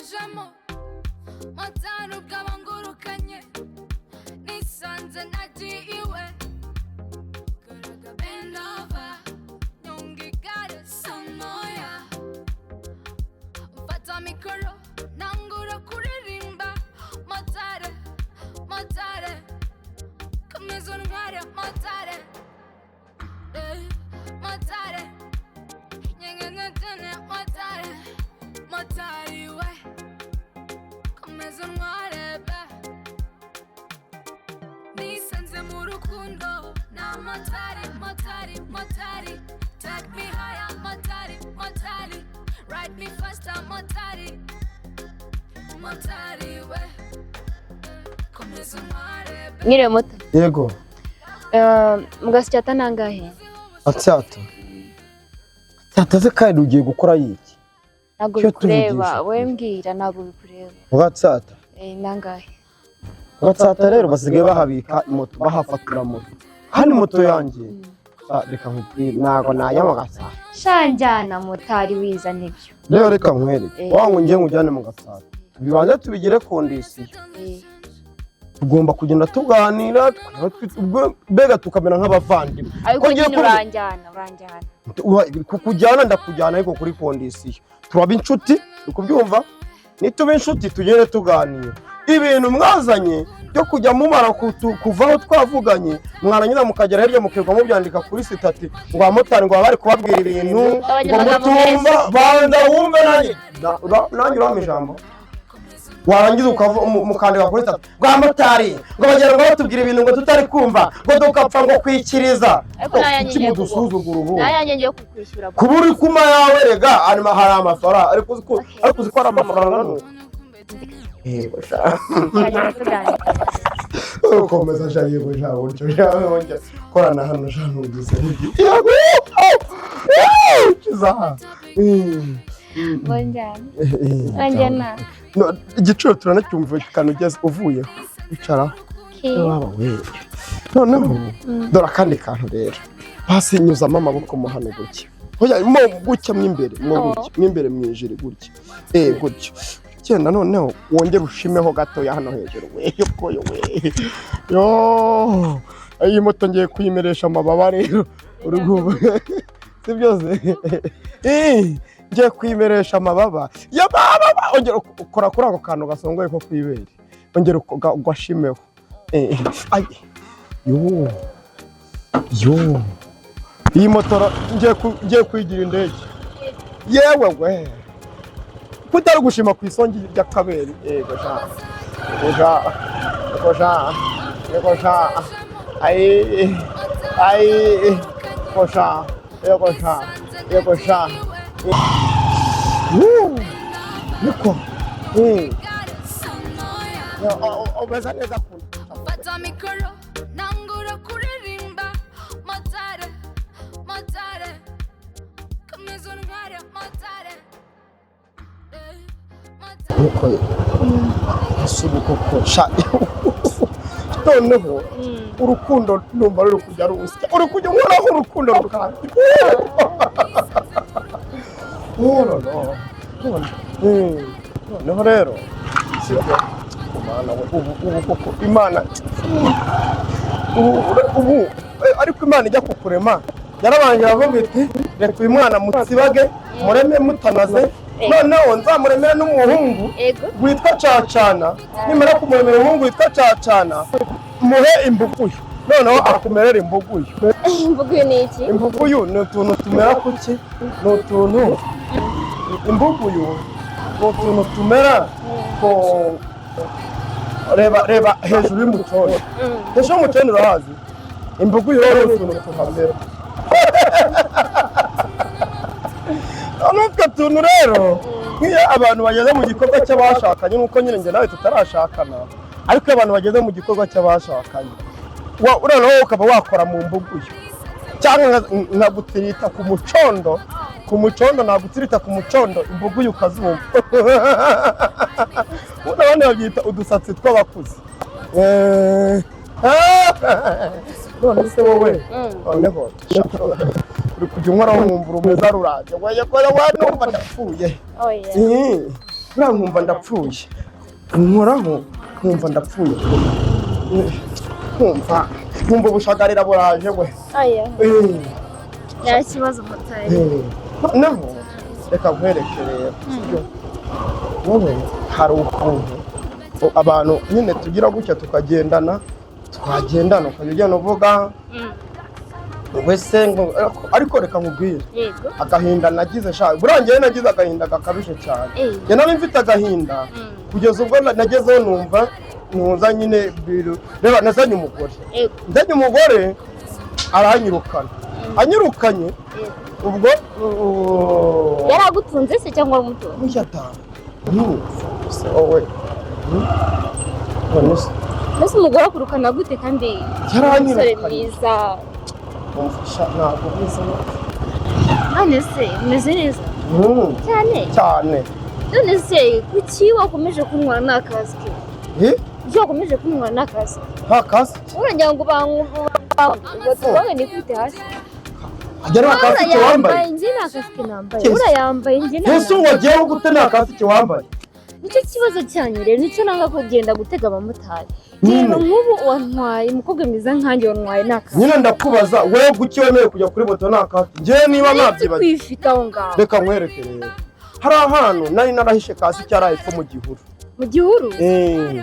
ujemo motari ubwabangurukanye nisanze nagiwe karaga bendova nyungigare samoya mfata mikoro nangura kuririmba motari motari komeza untware motari motari nyengenetene motari motari we komeza untware be nisanze mu rukundo na motari motari motari take me higher motari motari ride me faster motari motari we komeza untware be. Nyire moto Yego. Mugasyata nangahe? Atsata. Atsata kandi ugiye gukora yiki? Nago bikureba, we mbwira nago bikureba. Ugatsata. Nangahe? Ugatsata rero basigaye bahabika moto bahafatira moto. Hani moto yanjye. Reka nkubwire nago nayamagatsata. Shanjana motari wiza nibyo. Rero reka nkwereke. Wangu ngiye ngujyane mu gatsata. Bibanza tubigire kondisiyo. Tugomba kugenda tuganira bega tukamera nk'abavandimwe. Ariko nyine uranjyana. Kukujyana ndakujyana ariko kuri kondisiyo. Turaba inshuti ukubyumva nituba inshuti tugere tuganira. Ibintu mwazanye byo kujya mumara kuvaho twavuganye mwaranyura mukagera hirya mukirwa mubyandika kuri sitati ngo abamotari ngo bari kubabwira ibintu ngo mutumva banda wumve nanjye uramo ijambo warangiza mukandika kuri sitati ngo abamotari ngo bagera ngo batubwira ibintu ngo tutari kumva ngo dukapfa ngo kwikiriza iki mudusuzugura ubu nayanjye ngiye kukwishyura kuburi kuma yawe rega harimo hari amafaranga ariko uzikora amafaranga no yego sha ukomeza sha yego sha buryo sha korana hano sha nugize yego kiza bonjana igiciro turanacyumva kikano ugeze uvuye bicara baba we noneho dora kandi kantu rero basinyuzamo amaboko mu hano gutya hoya mo gutya mwimbere mwijiri gutya gutya cyenda noneho wongera ushimeho gato ya hano hejuru we yokoyo we yo iyi moto ngiye kuyimeresha amababa rero urugubo si byose ngiye kuyimeresha amababa ya baba ongera ukora kuri ako kantu gasongoye ko kwibere ongera ugwashimeho ay yo iyi moto ngiye kwigira indege yewe we kutari gushima ku isongi ry'akabere yego sha ai kosha niko obeza neza fata mikoro nangura kuririmba motari motari komeza untware motari niko asubuko kosha noneho urukundo numva ruri kujya rusya uri kujya nkoraho urukundo rukandi noneho rero sibyo Imana ubu ariko Imana ijya kukurema yarabangira avuga iti reka uyu mwana mutsibage mureme mutanaze noneho nzamuremera n'umuhungu witwa Cacana nimara kumuremera umuhungu witwa Cacana muhe imbuguyu noneho akumerera imbuguyu. Imbuguyu ni iki? Imbuguyu ni utuntu tumera kuki ni utuntu imbuguyu ni utuntu tumera ko reba hejuru y'umuconi hejuru y'umuconi urahazi imbuguyu rero ni utuntu tuhamera n'utwo tuntu rero nk'iyo abantu bageze mu gikorwa cy'abashakanye nk'uko nyine njye nawe tutarashakana ariko abantu bageze mu gikorwa cy'abashakanye uranaho ukaba wakora mu mbuguyu cyangwa nkagutirita ku mucondo nagutirita ku mucondo imbuguyu ukazumva n'abandi babyita udusatsi tw'abakuze none se wowe noneho uri kujya unkoraho nkumva urumeza ruraje weye ko numva ndapfuye buriya nkumva ndapfuye nkoraho nkumva ndapfuye nkumva ubushagarira buraje we aya nta kibazo Motari noneho reka nkwereke rero wowe hari ukuntu abantu nyine tugira gutya twagendana ukajya ugenda uvuga wese ngo ariko reka nkubwire agahinda nagize burangiye nagize agahinda gakabije cyane nari mfite agahinda kugeza ubwo nagezeho numva nuza nyine reba nazanye umugore aranyirukana anyirukanye ubwo yaragutunze se cyangwa umuto se wowe mbese umugore akurukana gute kandi umusore mwiza ntabwo mwiza none se umeze neza cyane none se kuki wakomeje kunywa n'akazi ke kuki wakomeje kunywa n'akazi nta kasike uragira ngo tubange ni kwite hasi agera akasike wambaye njye nta kasike nambaye urayambaye njye nta ese wagiyeho gute nta kasike wambaye nicyo kibazo cyanyu rero nicyo nanga kugenda gutega abamotari rero nk'ubu wantwaye umukobwa mwiza nkanjye wantwaye n'akazi nyine ndakubaza wowe guki wemerewe kujya kuri moto nta kasike njyewe niba nabyibaza kwifita aho ngaho reka nkwereke rero hari ahantu nari narahishe kasike yari epfo mu gihuru mu gihuru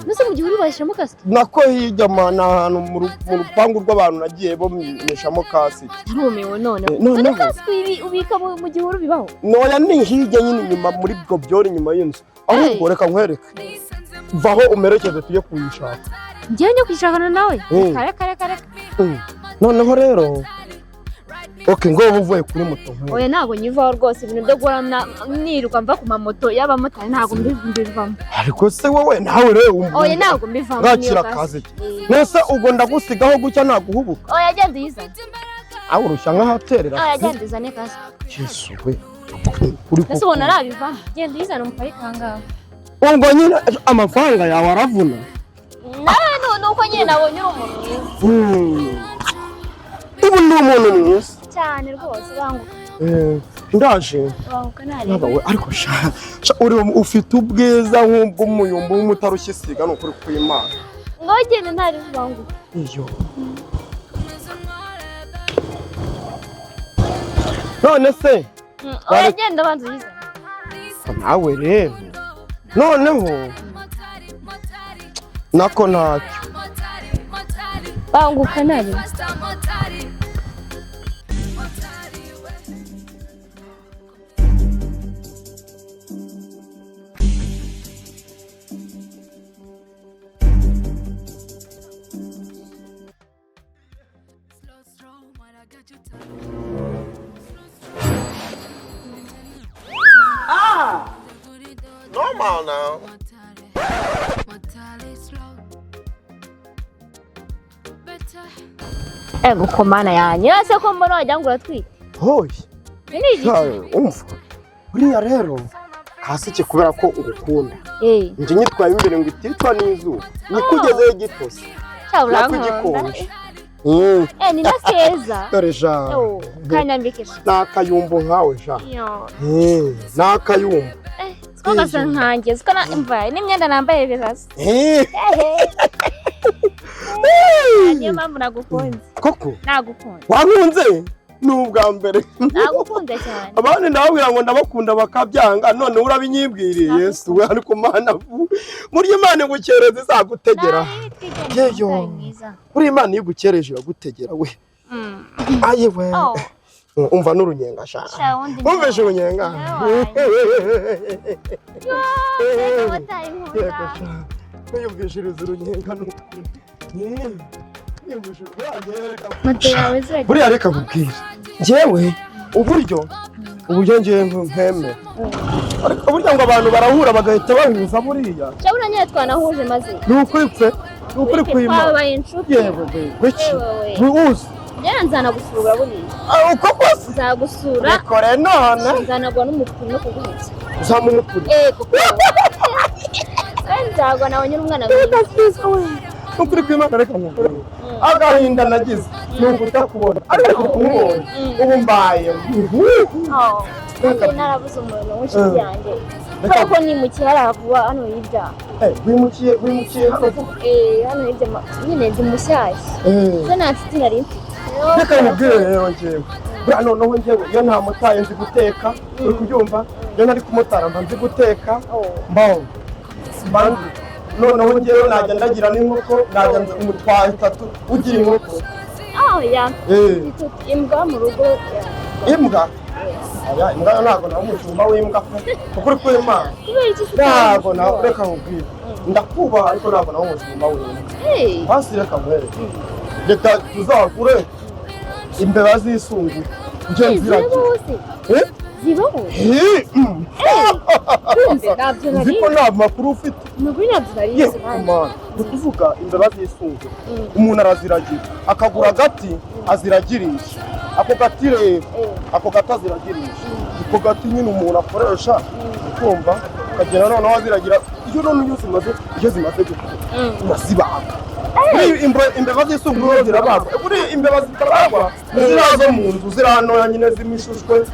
mbese mu gihuru bashyiramo kasike nako hirya ni ahantu mu rupangu rw'abantu nagiye bomeshamo kasike ntumiwe none kasike ubika mu gihuru bibaho noya ni hirya nyine inyuma muri bwo byori inyuma y'inzu ahubwo reka nkwereke vaho umerekeze tujye kuyishaka njyewe njye kuyishakana nawe kare noneho rero ngo uvuye kuri moto oya ntabwo nyivaho rwose ibintu byo guhora niruka mva ku mamoto y'abamotari ntabwo mbivamo ariko se wowe nawe rero oya ntabwo mbivamo urakira akazi nese ubwo ndagusigaho gutya naguhubuka oya genda uyizane aho urushya nk'ahaterera oya genda uyizane kasike yesu we ese ubona arabivamo genda uyizane umuparike aha ngaha ubwo nyine amafaranga yawe aravuna nawe nuko nyine nabonye uri umuntu mwiza ubu ni umuntu mwiza cyane rwose banguka ndaje banguka nari ariko uri ufite ubwiza nk'ubw'umuyumbu w'umutarushye isiga n'ukuri kw'Imana ngo genda ntari banguka iyo none se oya genda banza uyizane nawe rero noneho nako ntacyo banguka nari normal now. Mukomana yanjye ese ko mbona wagira ngo uratwite hoye ni iki umva buriya rero kasike kubera ko ugukunda njye nyitwaye imbere ngo iticwa n'izuba nikugezeho igitose cyaburankunda ni na keza dore ja kanyambikisha nakayumbo nkawe ja nakayumbo twagasa nkanjye zikana imva n'imyenda nambaye birasa niyo mpamvu nagukunze koko nagukunze wankunze ni ubwa mbere nagukunze cyane abandi ndababwira ngo ndabakunda bakabyanga none urabinyibwiriye Yesu we ariko Mana muri Imana igukereza izagutegera yeyo muri Imana igukereje iragutegera we aye we umva n'urunyenga shaka umveje urunyenga yumvishiriza urunyenga buriya reka nkubwire njyewe uburyo ngewe nkeme ariko burya ngo abantu barahura bagahita bahuza buriya cyabura nyine twanahuje maze ni ukuri pe ni ukuri kw'Imana twabaye inshuti yewe wiki ntuzi njyewe nzanagusura buriya uko kose nzagusura bikore none nzanagwa n'umukuru no kuguhitsa uzamumukuru kuko nzagwa nawe nyine umwana mwiza ukuri kw'Imana reka nkubwire agahinda nagize ni ukutakubona ariko kumubona ubu mbaye narabuze umuntu w'inshuti yanjye Koko ni mu kihara vuba hano hirya. Wimukiye hano. Hano hirya nyine ndi mushyashya. So nta nshuti nari mfite. Reka mubwire rero njyewe. Buriya noneho njyewe iyo nta motaye nzi guteka, uri kubyumva? Iyo nari kumotara mba nzi guteka, mbaho. Noneho njyewe najya ndagira n'inkoko, najya umutwaye 3 ugira inkoko. Ya. Imbwa mu rugo. Imbwa? Imbwa ntabwo nawe umushumba w'imbwa kuko uri kw'Imana. Ntabwo nawe reka nkubwire. Ndakubaha ariko ntabwo nawe umushumba w'imbwa. Hasi reka muhere. Reka tuzakure imbeba z'isungu. Nje nziragiye. Zibaho? Ziko nta makuru ufite. Nukuri ntabyo narizi. Ni kuvuga imbeba z'isungu. Umuntu araziragira. Akagura agati aziragirisha. Ako gati rero, ako gati aziragirisha. Ako gati nyine umuntu akoresha ukumva ukagera noneho aziragira. Iyo noneho iyo zimaze gukura urazibaga. Imbeba z'isungu zirabagwa. Buri imbeba zitabagwa zirazo mu nzu ziranoya nyine zimishushwe.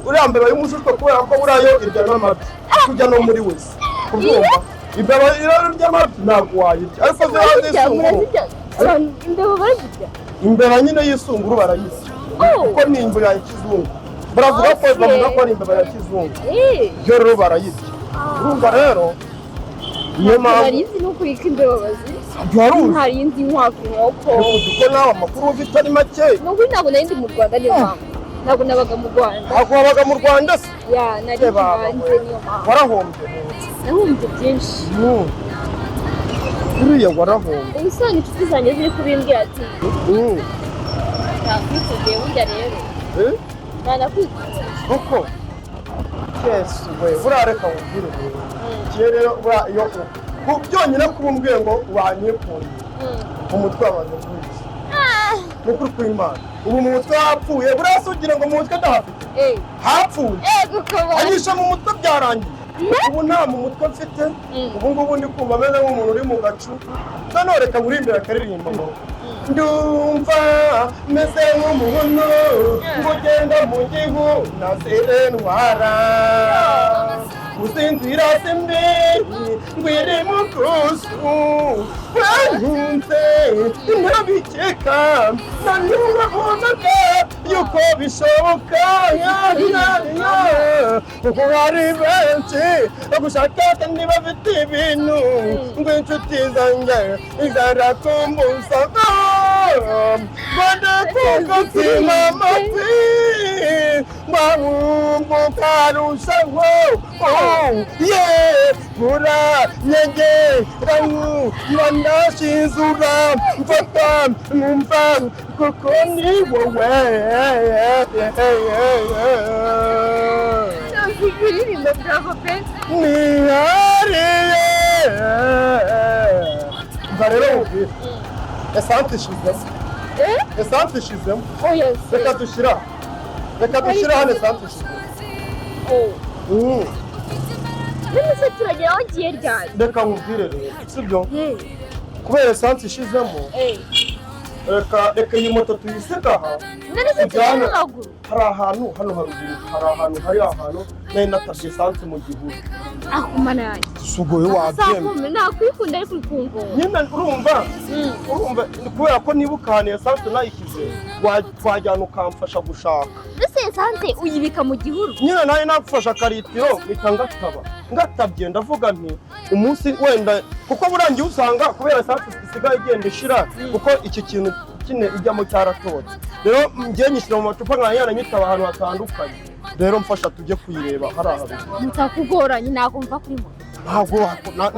Uriya mbeba y'umushushwe kubera ko burayo irya n'amabyi. Kujya no muri wese. Kubyumva? Imbeba irarya amabyi ntabwo wayirya. Ariko z'isungu. Imbeba barazirya? Imbeba nyine y'isunguru barayirya. Kuko ni imbeba ya kizungu. Baravuga ko ari imbeba ya kizungu. Yo rero barayirya. Urumva rero niyo mpamvu narizi n'ukuri ko imbeba bazirya. Hari indi nkwavu inkoko. Kuko nawe amakuru ufite ari make. Nukuri ntabwo nari ndi mu Rwanda niyo mpamvu. Ntabwo nabaga mu Rwanda. Ntabwo wabaga mu Rwanda se? Nari hanze niyo mpamvu. Warahombye? Nahombye byinshi. Uriya warahombye. Usanga inshuti zanjye ziri kubimbwira ati nakwitubwiye burya rero. Nanakwitubwiye. Koko? Yesu we, buriya reka wubwire rero. Kiye rero buriya iyo byonyine kuba umbwiye ngo wanyikunda. Umutwe wabanza mwinshi. Nukuri kw'Imana. Ubu mu mutwe hapfuye, buriya se ugira ngo mu mutwe ndahafite? Hapfuye. Anyisha mu mutwe byarangiye. Ubu nta mu mutwe mfite. Ubu ngubu ndi kumva meze nk'umuntu uri mu gacu. Noneho reka nkurimbire akaririmba ngo ndumva meze nk'umuhono ngugenda mu gihu nazire ntwara usinzira simbi ngwiri mu kusu wankunze ntabikeka nanurabonaga yuko bishoboka kuko hari benshi bagushaka kandi bafite ibintu ngo inshuti zanjye izarakumbuza badakugatima amatwi bahumbuka rushaho buranyegeramu mandashizura mfata numva kuko ni wowe kuririmba bravo pe nihariye mva rero wubwire esante ishizemo esante ishizemo reka dushyira hano esante ishizemo none se turagera aho ngiye ryari reka nkubwire rero sibyo kubera esanse ishizemo reka iyi moto tuyisiga aha none se tujya n'amaguru hari ahantu hano haruguru hari ahantu nari natabye esanse mu gihuru akumana yanjye sugoye wabyemye nakwikunda ariko urikumva nyine urumva kubera ko nibuka ahantu esanse nayishyize twajyana ukamfasha gushaka mbese esanse uyibika mu gihuru nyine nawe nagufasha akaritiro mpita ngatabye ndavuga nti umunsi wenda kuko burangiye usanga kubera esanse isigaye igenda ishira kuko iki kintu kine ijyamo cyaratotse rero ngiye nyishyira mu macupa nkayana nyitaba ahantu hatandukanye rero mfasha tujye kuyireba hari ahantu mutakugoranye ntabwo mva kuri moto ntabwo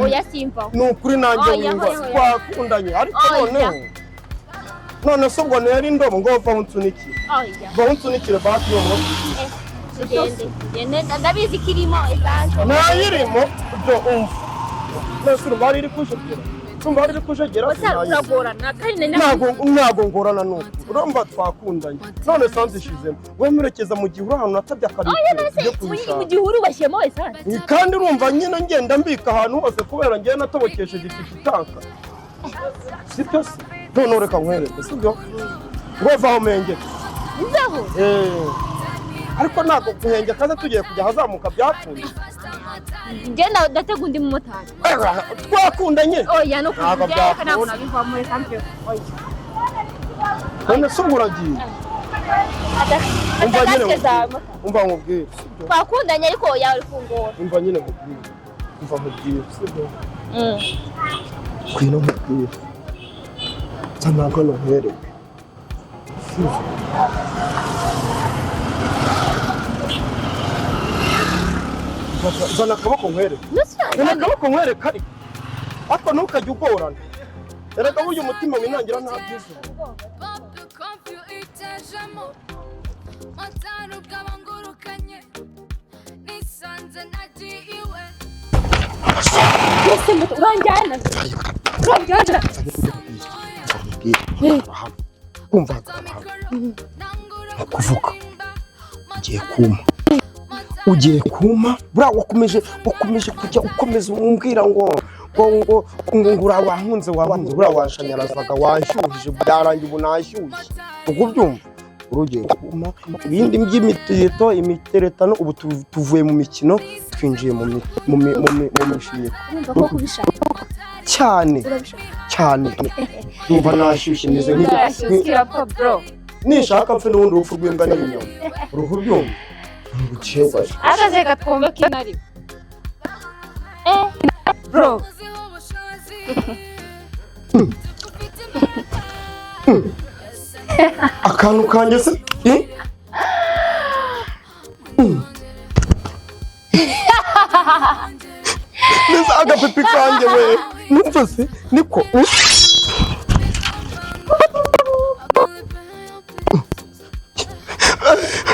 oya simva ni ukuri nanjye wumva twakundanye ariko none se ubwo ntiyari indobo ngo vaho unsunikire vaho unsunikire basi yo moto tugende ndabizi ko irimo esanse ntayirimo ibyo umva mbese urumva hari iri kujegera uragorana kandi ntabwo ngorana n'uko urumva twakundanye none esanse ishizemo we murekeza mu gihuru ahantu natabye akaritiro tujye kuyishaka mu gihuru bashyiramo esanse kandi urumva nyine ngenda mbika ahantu hose kubera ngiye natobokesheje iki gitanka sibyo se none reka nkwereke sibyo ngo vaho mengeke nzaho ariko ntabwo guhenge kaza tugiye kujya hazamuka byakunze. Njye ndatega undi mumotari. Twakundanye. Oya no kujya ntabwo nabiva muri kampe. Oya. None se uragiye? Umva nkubwire. Twakundanye ariko yawe fungura. Umva nyine nkubwire. Umva nkubwire. Sibyo? Kwino nkubwire. Zana hano nkwereke. Zana akaboko nkwereke. Zana akaboko nkwereke ariko. Ariko ntukajye ugorana. Erega burya umutima winangira nta byiza. Kumva kuvuga ugiye kuma bura wakomeje kujya ukomeza umbwira ngo wankunze bura washanyarazaga wanshyuhije byarangiye ubu nashyushye ubwo byumva urugiye kuma ibindi imiteretano ubu tuvuye mu mikino twinjiye mu mishimiro cyane numva nashyushye neze nishaka mfe n'ubundi urupfu rw'imbwa n'inyama uruhu byumva akaze gatwumva kinari bro akantu kanjye se neza agapepi kanjye we numva se niko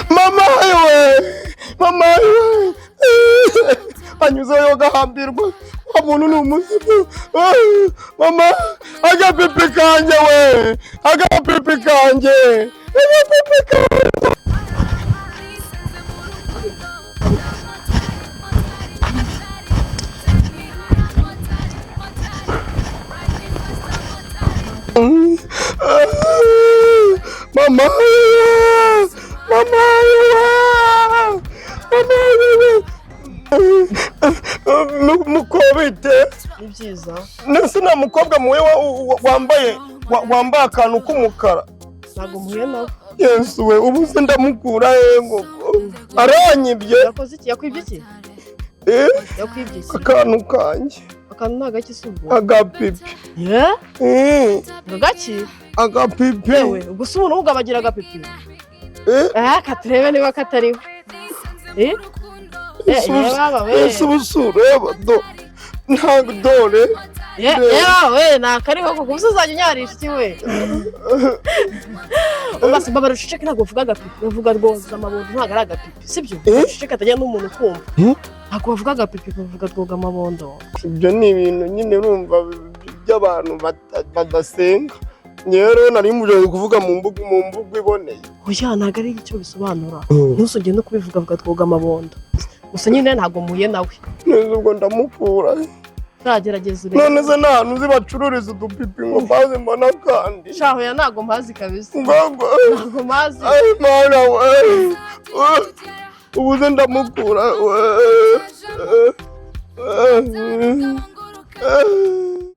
mama we anyuzeyo gahambirwa umuntu ni umuzimu mama agapepi kanjye we agapepi kanjye mukobite ni byiza nese na mukobwa muwe wambaye akantu k'umukara ntabwo muhuye nawe Yesu we ubu se ndamukura ngo aranyibye yakoze iki yakwibye iki yakwibye iki akantu kanjye akantu ntagaki subwo agapipi agaki agapipi yewe gusa umuntu ugabagira agapipi katurebe niba katariho ese ubusura do ntabwo dore yewe nakariho kuko uzajya unyarisha iki we ubase baba ruceceke ntabwo uvuga agapipi bavuga rwoza amabondo ntabwo ari agapipi sibyo ruceceke atajya n'umuntu kumva ntabwo bavuga agapipi bavuga rwoga amabondo ibyo ni ibintu nyine urumva by'abantu badasenga rero nari muje kuvuga mu mbuga iboneye oya ntabwo ari icyo bisobanura ntusongeye no kubivuga vuga twoga amabondo gusa nyine ntabwo muye nawe neza ubwo ndamukura ntagerageza urebe none se ntahantu uzi bacururiza udupipi ngo maze mbona kandi shaho ya ntabwo mpazi kabisa ntabwo mpazi mana we ubu se ndamukura